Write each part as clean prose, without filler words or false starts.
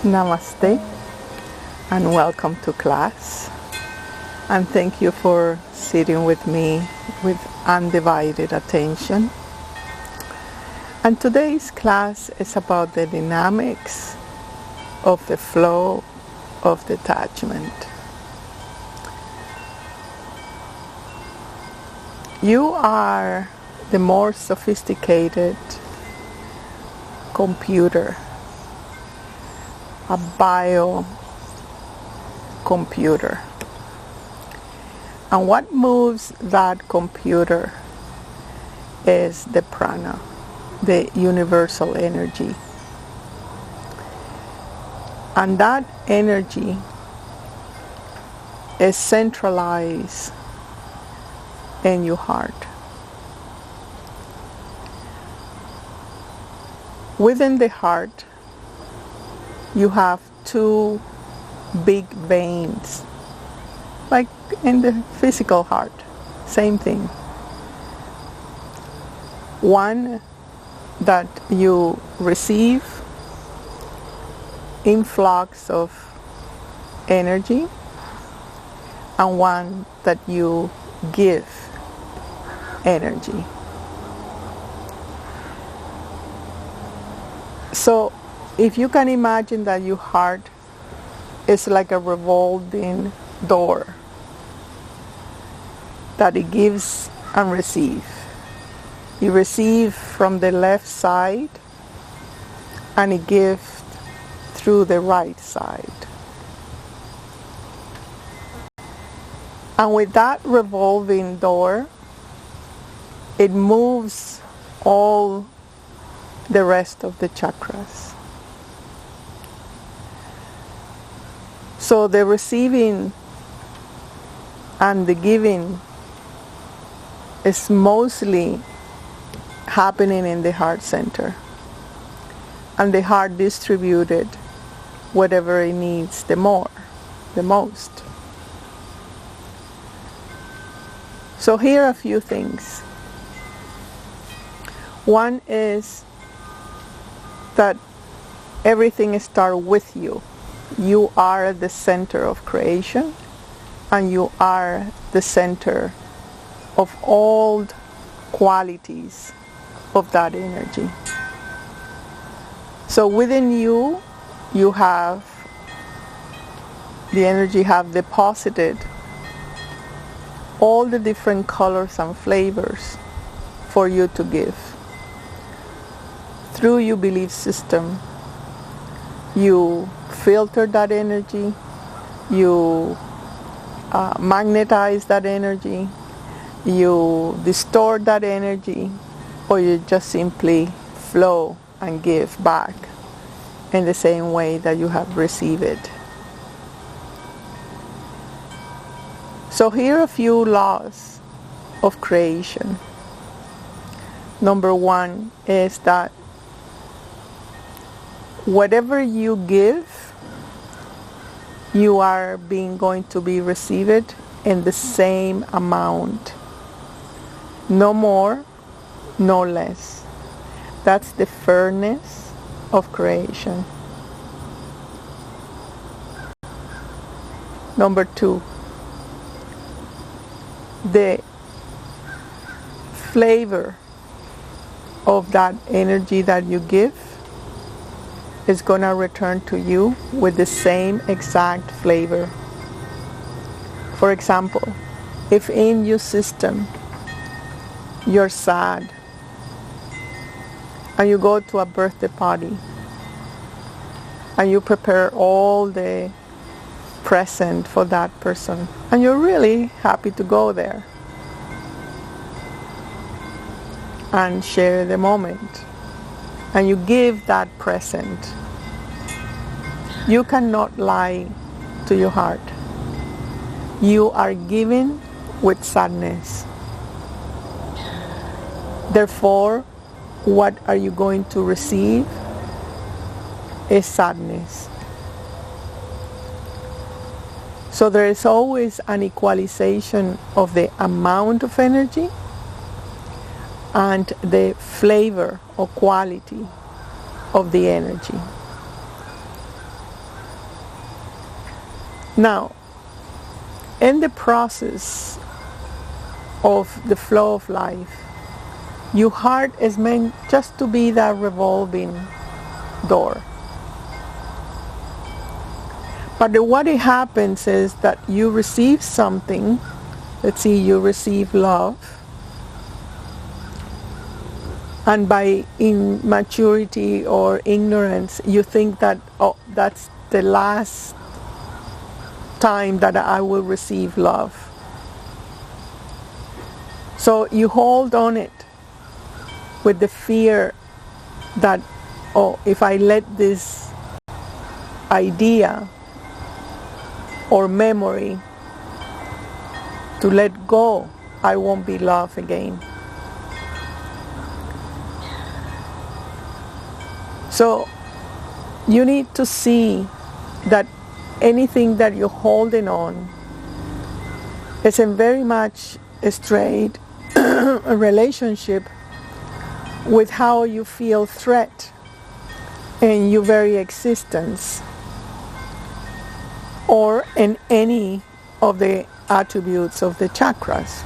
Namaste and welcome to class, and thank you for sitting with me with undivided attention. And today's class is about the dynamics of the flow of detachment. You are the more sophisticated computer, a biocomputer. And what moves that computer is the prana, the universal energy. And that energy is centralized in your heart. Within the heart, you have two big veins, like in the physical heart, same thing. One that you receive influx of energy, and one that you give energy. So if you can imagine that your heart is like a revolving door, that it gives and receives. You receive from the left side and it gives through the right side. And with that revolving door, it moves all the rest of the chakras. So the receiving and the giving is mostly happening in the heart center. And the heart distributed whatever it needs the most. So here are a few things. One is that everything starts with you. You are the center of creation, and you are the center of all qualities of that energy. So within you, you have the energy have deposited all the different colors and flavors for you to give. Through your belief system, you filter that energy, you magnetize that energy, you distort that energy, or you just simply flow and give back in the same way that you have received it. So here are a few laws of creation. Number one is that whatever you give, you are going to be received in the same amount. No more, no less. That's the fairness of creation. Number two, the flavor of that energy that you give is going to return to you with the same exact flavor. For example, if in your system you're sad and you go to a birthday party and you prepare all the present for that person and you're really happy to go there and share the moment, and you give that present, you cannot lie to your heart. You are giving with sadness. Therefore, what are you going to receive is sadness. So there is always an equalization of the amount of energy and the flavor or quality of the energy. Now, in the process of the flow of life, your heart is meant just to be that revolving door. But what it happens is that you receive something. Let's see, you receive love. And by immaturity or ignorance, you think that, oh, that's the last time that I will receive love. So you hold on it with the fear that, oh, if I let this idea or memory to let go, I won't be loved again. So you need to see that anything that you're holding on is in very much a straight a relationship with how you feel threat in your very existence, or in any of the attributes of the chakras.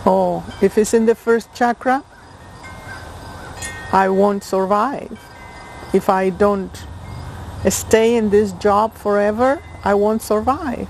Oh, if it's in the first chakra, I won't survive. If I don't stay in this job forever, I won't survive.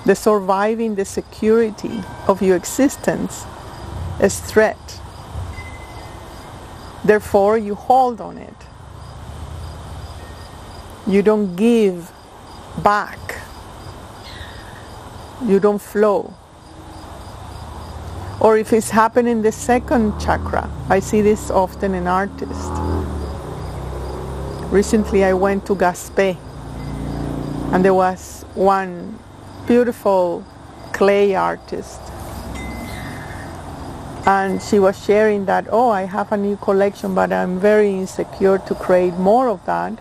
The surviving, the security of your existence is threat. Therefore, you hold on it. You don't give back. You don't flow. Or if it's happening in the second chakra, I see this often in artists. Recently I went to Gaspé, and there was one beautiful clay artist, and she was sharing that, oh, I have a new collection, but I'm very insecure to create more of that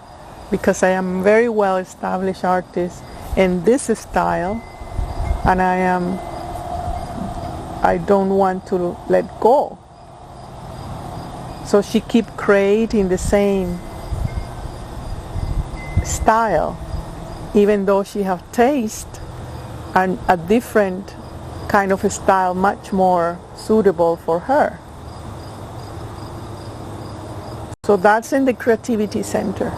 because I am a very well established artist in this style, and I don't want to let go. So she keep creating the same style, even though she have taste and a different kind of a style, much more suitable for her. So that's in the creativity center.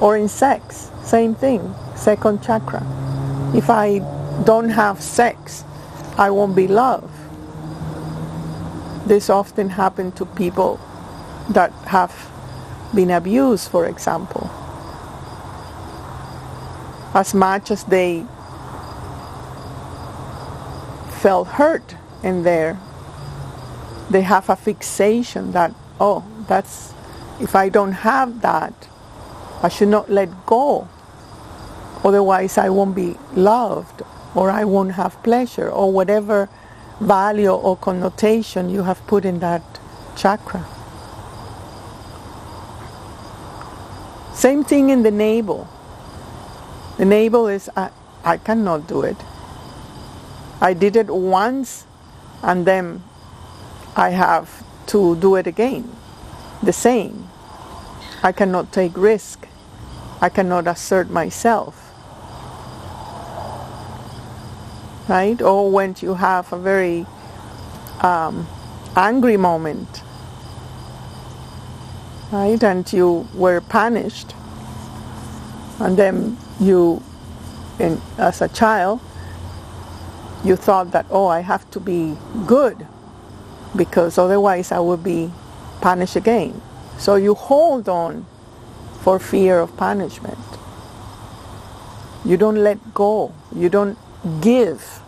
Or in sex, same thing, second chakra. If I don't have sex, I won't be loved. This often happens to people that have been abused, for example. As much as they felt hurt in there, they have a fixation that, oh, that's, if I don't have that, I should not let go. Otherwise I won't be loved, or I won't have pleasure, or whatever value or connotation you have put in that chakra. Same thing in the navel. The navel is, I cannot do it. I did it once, and then I have to do it again. The same. I cannot take risk. I cannot assert myself. Right? Or when you have a very angry moment, right? And you were punished, and then you, as a child, you thought that, oh, I have to be good because otherwise I will be punished again. So you hold on for fear of punishment. You don't let go. You don't give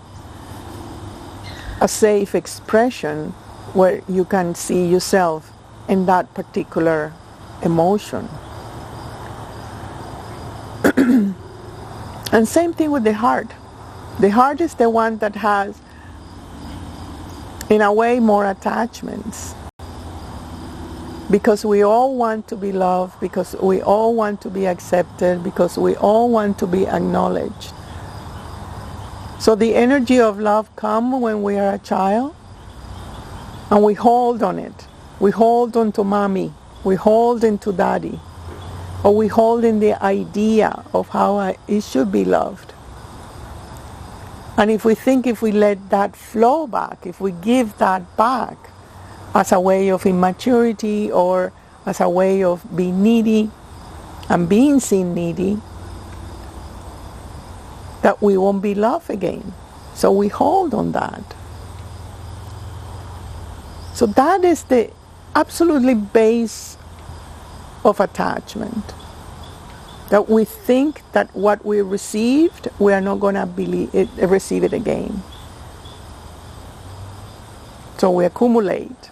a safe expression where you can see yourself in that particular emotion. And same thing with the heart. The heart is the one that has, in a way, more attachments. Because we all want to be loved, because we all want to be accepted, because we all want to be acknowledged. So the energy of love comes when we are a child, and we hold on it. We hold on to mommy. We hold into daddy. or we hold in the idea of how it should be loved. And if we think if we let that flow back, if we give that back as a way of immaturity or as a way of being needy and being seen needy, that we won't be loved again. So we hold on that. So that is the absolutely base of attachment. That we think that what we received, we are not going to receive it again. So we accumulate,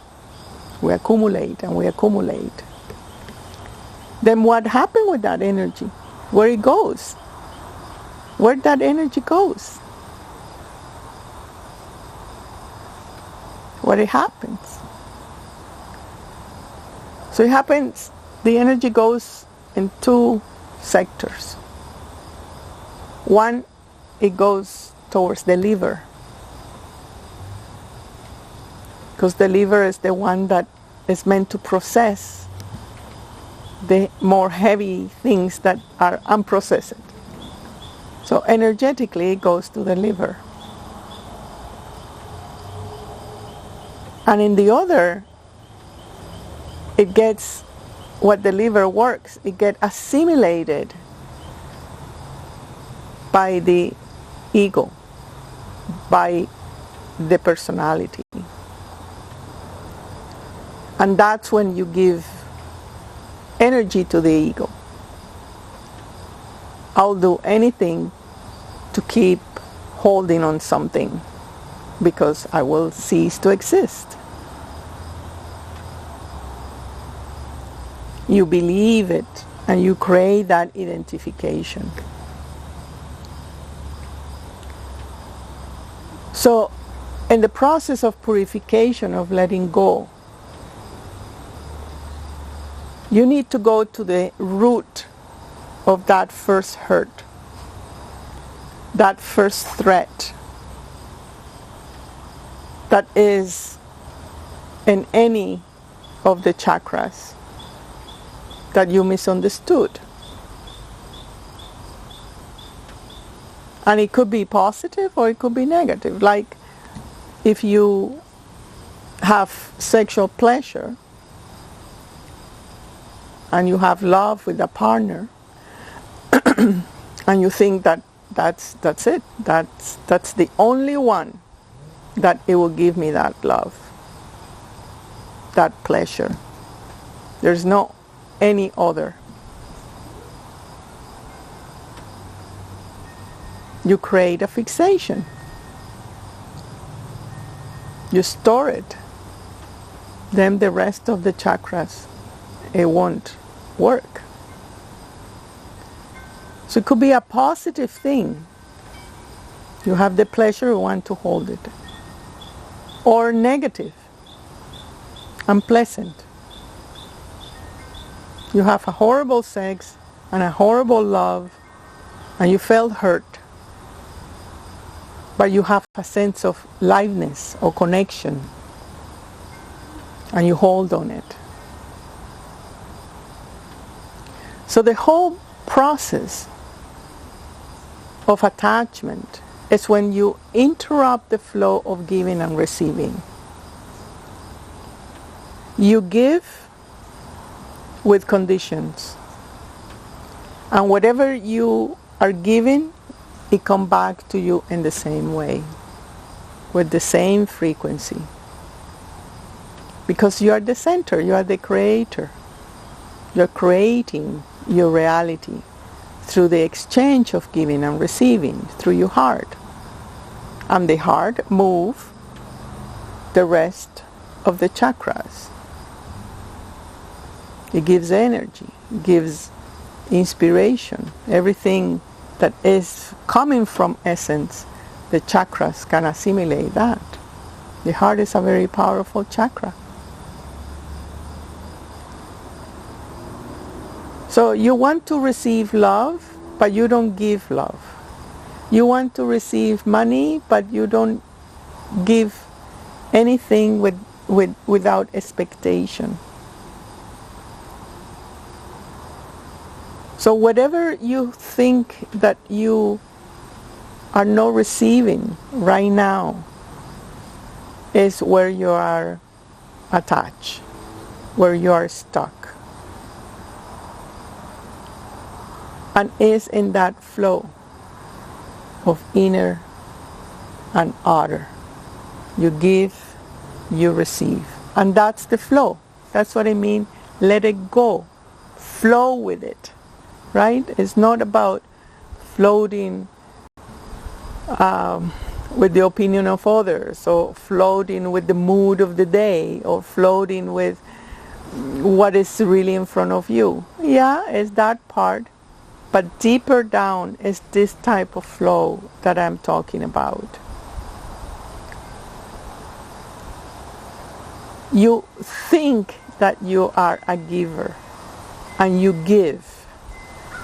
and we accumulate. Then what happened with that energy? Where it goes? Where that energy goes? What it happens? So it happens, the energy goes in two sectors. One, it goes towards the liver, because the liver is the one that is meant to process the more heavy things that are unprocessed. So energetically it goes to the liver. And in the other, it gets what the liver works, it gets assimilated by the ego, by the personality. And that's when you give energy to the ego. I'll do anything to keep holding on something because I will cease to exist. You believe it and you create that identification. So in the process of purification, of letting go, you need to go to the root of that first hurt, that first threat that is in any of the chakras that you misunderstood. And it could be positive or it could be negative. Like if you have sexual pleasure and you have love with a partner and you think that that's it, that's the only one that it will give me that love, that pleasure. There's no any other. You create a fixation. You store it. Then the rest of the chakras, it won't work. So it could be a positive thing. You have the pleasure, you want to hold it. Or negative, unpleasant. You have a horrible sex and a horrible love and you felt hurt. But you have a sense of liveness or connection and you hold on it. So the whole process of attachment is when you interrupt the flow of giving and receiving. You give with conditions. And whatever you are giving, it comes back to you in the same way, with the same frequency. Because you are the center, you are the creator. You're creating your reality through the exchange of giving and receiving, through your heart. And the heart moves the rest of the chakras. It gives energy, it gives inspiration. Everything that is coming from essence, the chakras can assimilate that. The heart is a very powerful chakra. So you want to receive love, but you don't give love. You want to receive money, but you don't give anything without expectation. So whatever you think that you are not receiving right now is where you are attached, where you are stuck, and is in that flow of inner and outer. You give, you receive, and that's the flow. That's what I mean. Let it go, flow with it, right? It's not about floating with the opinion of others, or floating with the mood of the day, or floating with what is really in front of you. Yeah, it's that part, but deeper down is this type of flow that I'm talking about. You think that you are a giver, and you give.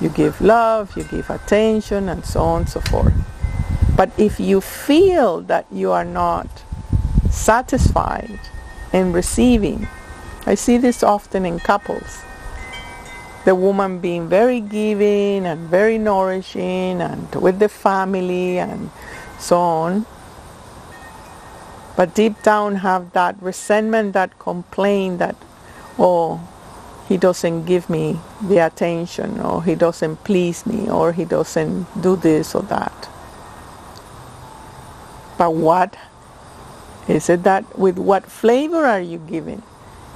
You give love, you give attention, and so on and so forth. But if you feel that you are not satisfied in receiving, I see this often in couples. The woman being very giving and very nourishing and with the family and so on, but deep down have that resentment, that complaint that, oh, he doesn't give me the attention, or he doesn't please me, or he doesn't do this or that. But what is it that, with what flavor are you giving?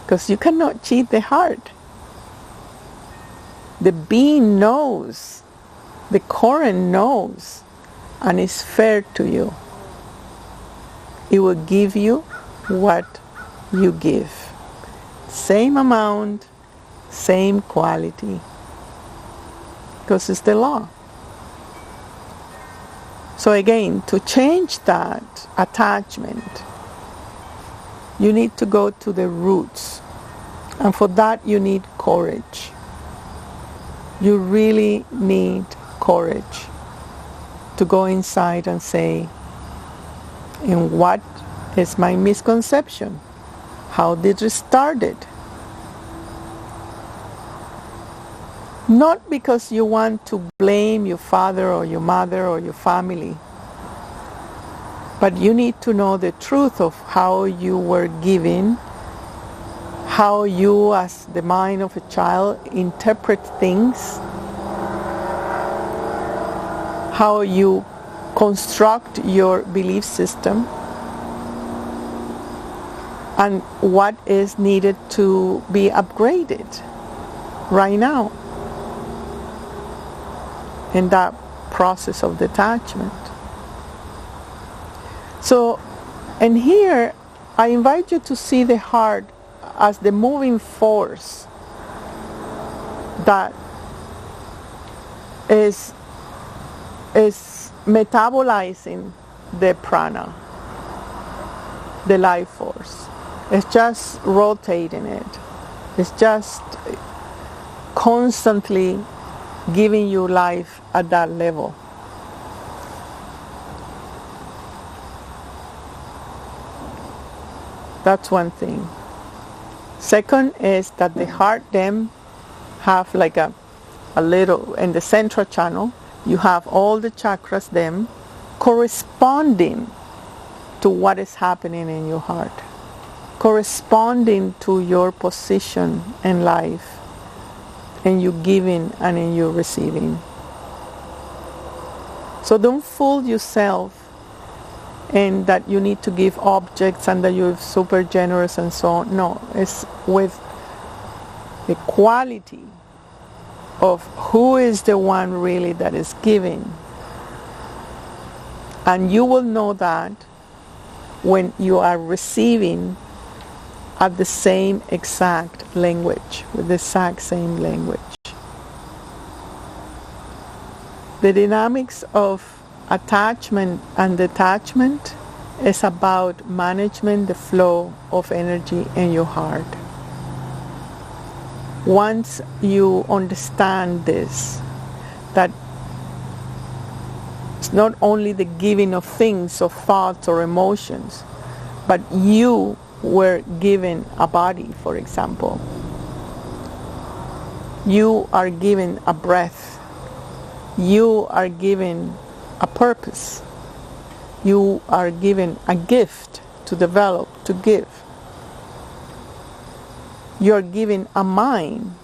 Because you cannot cheat the heart. The being knows, the current knows, and is fair to you. It will give you what you give. Same amount, same quality. Because it's the law. So again, to change that attachment, you need to go to the roots. And for that you need courage. You really need courage to go inside and say, in what is my misconception? How did it started? Not because you want to blame your father or your mother or your family, but you need to know the truth of how you were given, how you as the mind of a child interpret things, how you construct your belief system, and what is needed to be upgraded right now in that process of detachment. So, and here I invite you to see the heart as the moving force that is metabolizing the prana, the life force. It's just rotating it. It's just constantly giving you life at that level. That's one thing. Second is that the heart then have like a little, in the central channel, you have all the chakras then corresponding to what is happening in your heart, corresponding to your position in life, in you giving and in you receiving. So don't fool yourself in that you need to give objects and that you're super generous and so on. No, it's with the quality of who is the one really that is giving. And you will know that when you are receiving at the same exact language, with the exact same language. The dynamics of attachment and detachment is about managing the flow of energy in your heart. Once you understand this, that it's not only the giving of things, of thoughts or emotions, but you were given a body, for example. You are given a breath. You are given a purpose. You are given a gift to develop, to give. You're given a mind.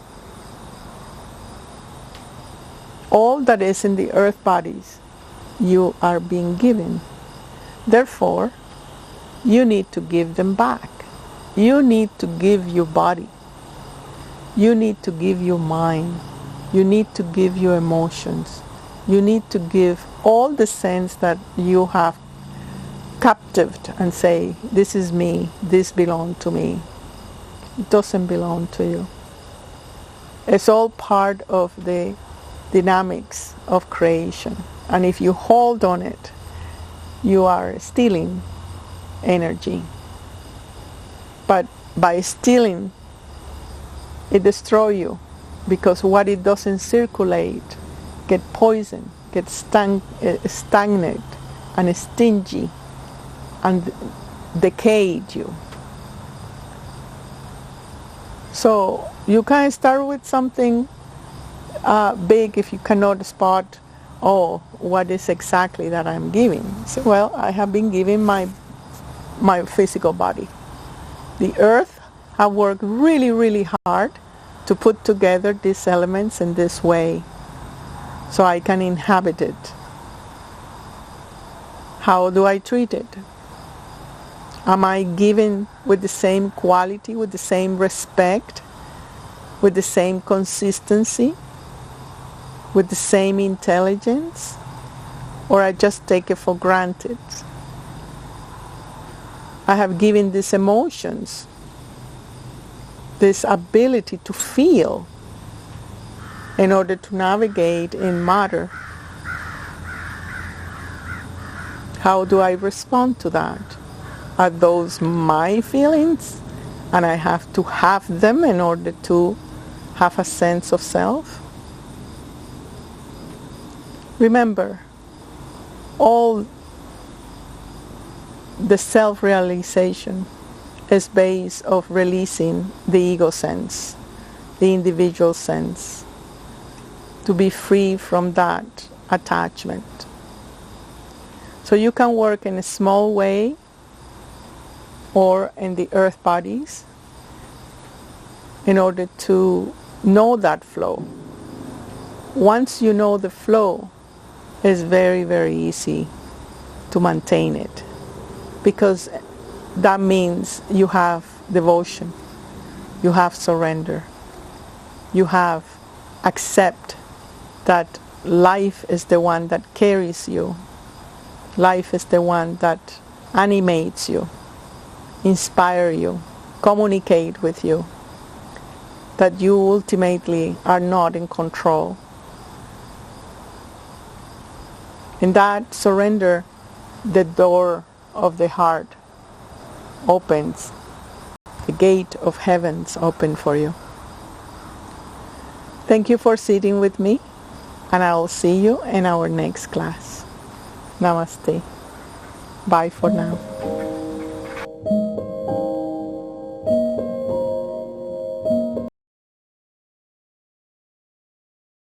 All that is in the earth bodies, you are being given. Therefore, you need to give them back. You need to give your body. You need to give your mind. You need to give your emotions. You need to give all the sense that you have captived and say, this is me, this belongs to me. It doesn't belong to you. It's all part of the dynamics of creation. And if you hold on it, you are stealing energy. But by stealing, it destroys you, because what it doesn't circulate get poisoned, get stagnant and stingy and decayed you. So you can start with something big if you cannot spot, oh, what is exactly that I'm giving. So, well, I have been giving my physical body. The earth have worked really, really hard to put together these elements in this way so I can inhabit it. How do I treat it? Am I giving with the same quality, with the same respect, with the same consistency, with the same intelligence, or I just take it for granted? I have given these emotions, this ability to feel in order to navigate in matter. How do I respond to that? Are those my feelings and I have to have them in order to have a sense of self? Remember, all the self-realization is based of releasing the ego sense, the individual sense, to be free from that attachment. So you can work in a small way or in the earth bodies in order to know that flow. Once you know the flow, it's very, very easy to maintain it, because that means you have devotion, you have surrender, you have accept that life is the one that carries you, life is the one that animates you, inspire you, communicate with you, that you ultimately are not in control. In that surrender, the door of the heart opens, the gate of heavens open for you. Thank you for sitting with me, and I will see you in our next class. Namaste. Bye for now.